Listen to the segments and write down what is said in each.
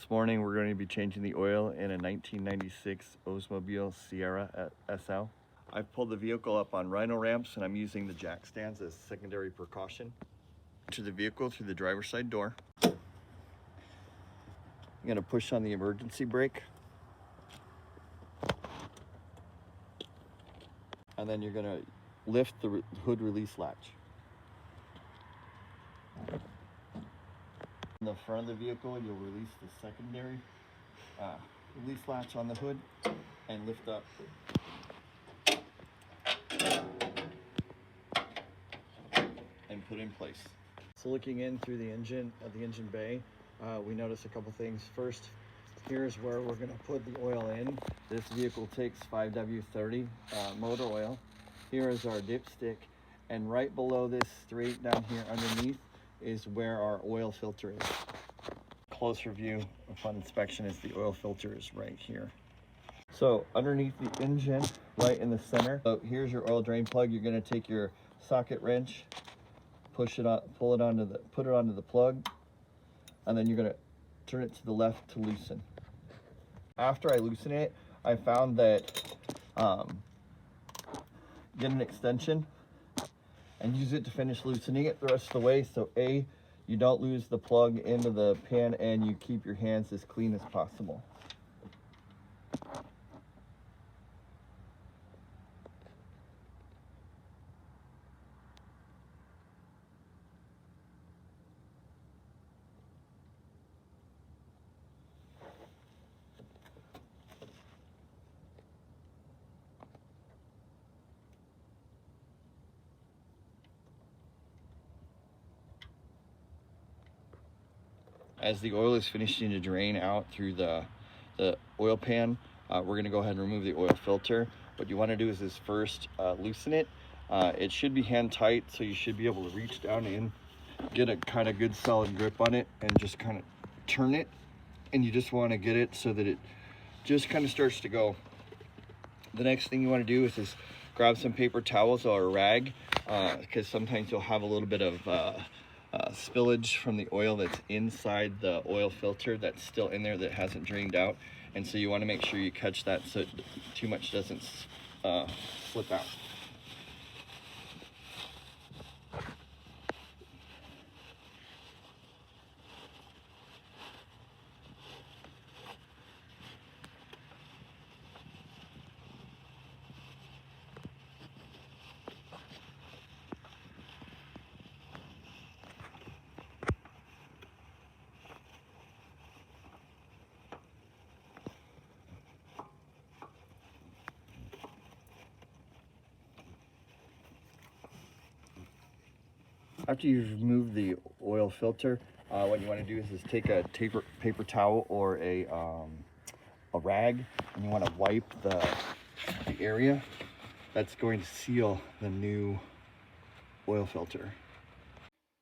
This morning we're going to be changing the oil in a 1996 Oldsmobile Ciera SL. I've pulled the vehicle up on rhino ramps and I'm using the jack stands as secondary precaution. To the vehicle through the driver's side door. I'm going to push on the emergency brake. And then you're going to lift the hood release latch. In the front of the vehicle, you'll release the secondary release latch on the hood and lift up. And put in place. So looking in through the engine bay, we notice a couple things. First, here's where we're going to put the oil in. This vehicle takes 5W30 motor oil. Here is our dipstick, and right below this, straight down here underneath, is where our oil filter is. Closer view upon inspection is the oil filter is right here. So underneath the engine, right in the center, so here's your oil drain plug. You're going to take your socket wrench, push it on, put it onto the plug, and then you're going to turn it to the left to loosen. After I loosen it, I found that get an extension and use it to finish loosening it the rest of the way. So you don't lose the plug into the pan and you keep your hands as clean as possible. As the oil is finishing to drain out through the oil pan, we're going to go ahead and remove the oil filter. What you want to do is first loosen it. It should be hand tight, so you should be able to reach down in, get a kind of good solid grip on it, and just kind of turn it. And you just want to get it so that it just kind of starts to go. The next thing you want to do is grab some paper towels or a rag, because sometimes you'll have a little bit of spillage from the oil that's inside the oil filter that's still in there that hasn't drained out, and so you want to make sure you catch that so too much doesn't slip out. After you've removed the oil filter, what you want to do is take a paper towel or a rag, and you want to wipe the area that's going to seal the new oil filter.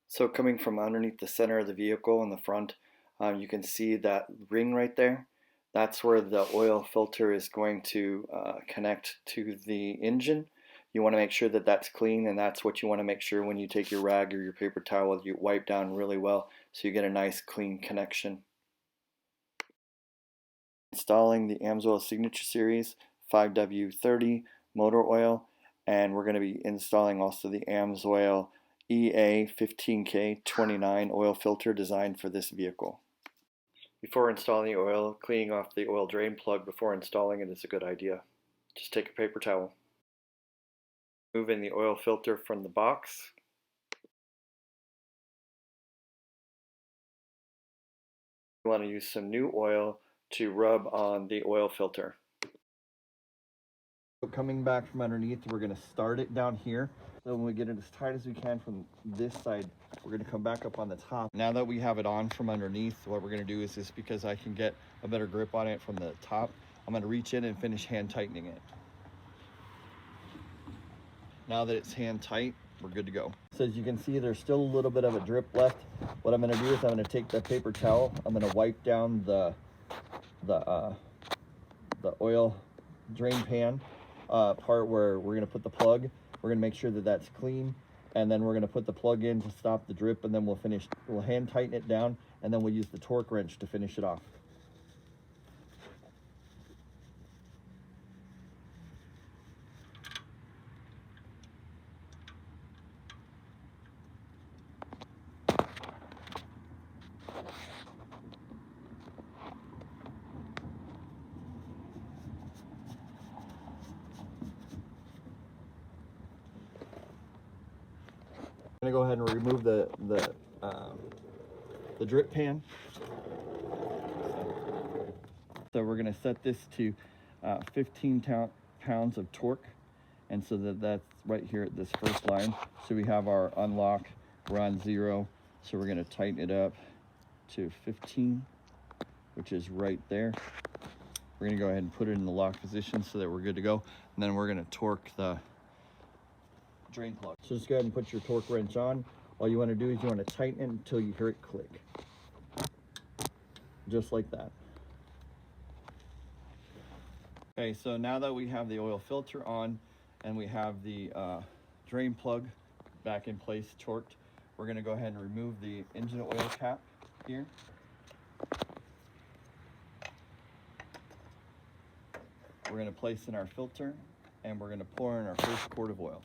So coming from underneath the center of the vehicle in the front, you can see that ring right there. That's where the oil filter is going to connect to the engine. You want to make sure that that's clean, and that's what you want to make sure when you take your rag or your paper towel, you wipe down really well so you get a nice clean connection. Installing the Amsoil Signature Series 5W30 motor oil, and we're going to be installing also the Amsoil EA15K29 oil filter designed for this vehicle. Before installing the oil, cleaning off the oil drain plug before installing it is a good idea. Just take a paper towel. Move in the oil filter from the box. You want to use some new oil to rub on the oil filter. So coming back from underneath, we're going to start it down here. So when we get it as tight as we can from this side, we're going to come back up on the top. Now that we have it on from underneath, what we're going to do is because I can get a better grip on it from the top, I'm going to reach in and finish hand tightening it. Now that it's hand tight, we're good to go. So as you can see, there's still a little bit of a drip left. What I'm going to do is I'm going to take the paper towel. I'm going to wipe down the oil drain pan part where we're going to put the plug. We're going to make sure that that's clean, and then we're going to put the plug in to stop the drip, and then we'll hand tighten it down, and then we'll use the torque wrench to finish it off. I'm gonna go ahead and remove the drip pan. So we're gonna set this to 15 pounds of torque, and so that's right here at this first line. So we have our unlock, we're on 0, so we're gonna tighten it up to 15, which is right there. We're gonna go ahead and put it in the lock position so that we're good to go, and then we're gonna torque the drain plug. So just go ahead and put your torque wrench on. All you want to do is you want to tighten it until you hear it click, just like that. Okay, so now that we have the oil filter on and we have the drain plug back in place, torqued, we're going to go ahead and remove the engine oil cap here. We're going to place in our filter, and we're going to pour in our first quart of oil.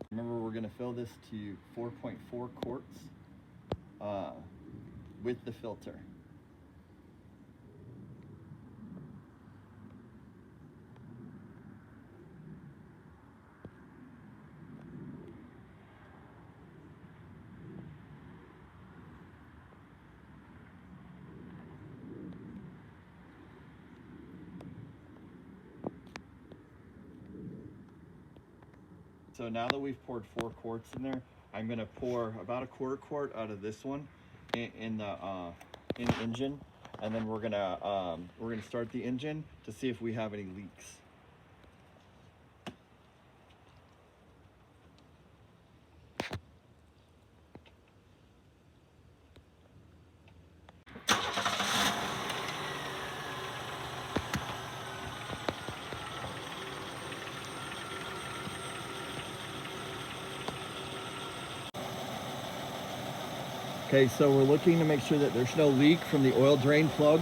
Remember, we're going to fill this to 4.4 quarts with the filter. So now that we've poured 4 quarts in there, I'm going to pour about a quarter quart out of this one in the engine, and then we're gonna start the engine to see if we have any leaks. Okay, so we're looking to make sure that there's no leak from the oil drain plug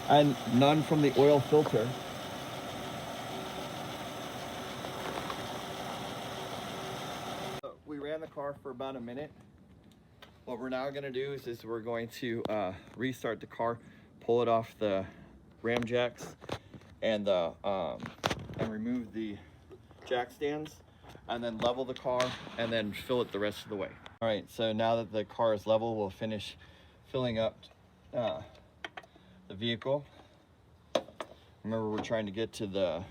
and none from the oil filter. So we ran the car for about a minute. What we're now going to do is we're going to restart the car, pull it off the ram jacks, and remove the jack stands, and then level the car, and then fill it the rest of the way. All right, so now that the car is level, we'll finish filling up the vehicle. Remember, we're trying to get to the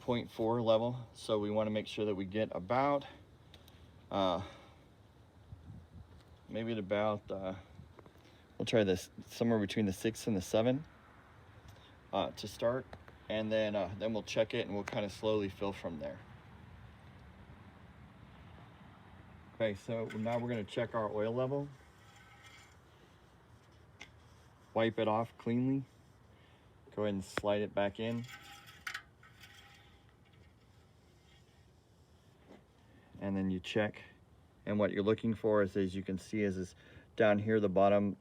0.4 level, so we want to make sure that we get about maybe at about we'll try this somewhere between the 6 and the 7 to start, and then we'll check it and we'll kind of slowly fill from there. Okay, so now we're going to check our oil level. Wipe it off cleanly. Go ahead and slide it back in. And then you check. And what you're looking for is, as you can see, is down here, the bottom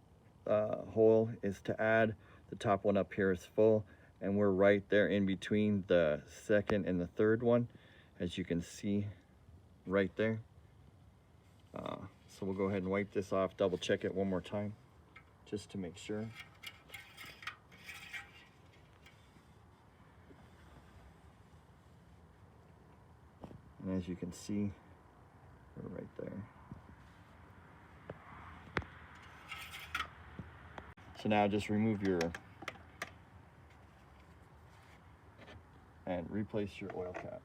hole is to add. The top one up here is full. And we're right there in between the second and the third one, as you can see right there. So we'll go ahead and wipe this off, double check it one more time, just to make sure. And as you can see, we're right there. So now just remove and replace your oil cap.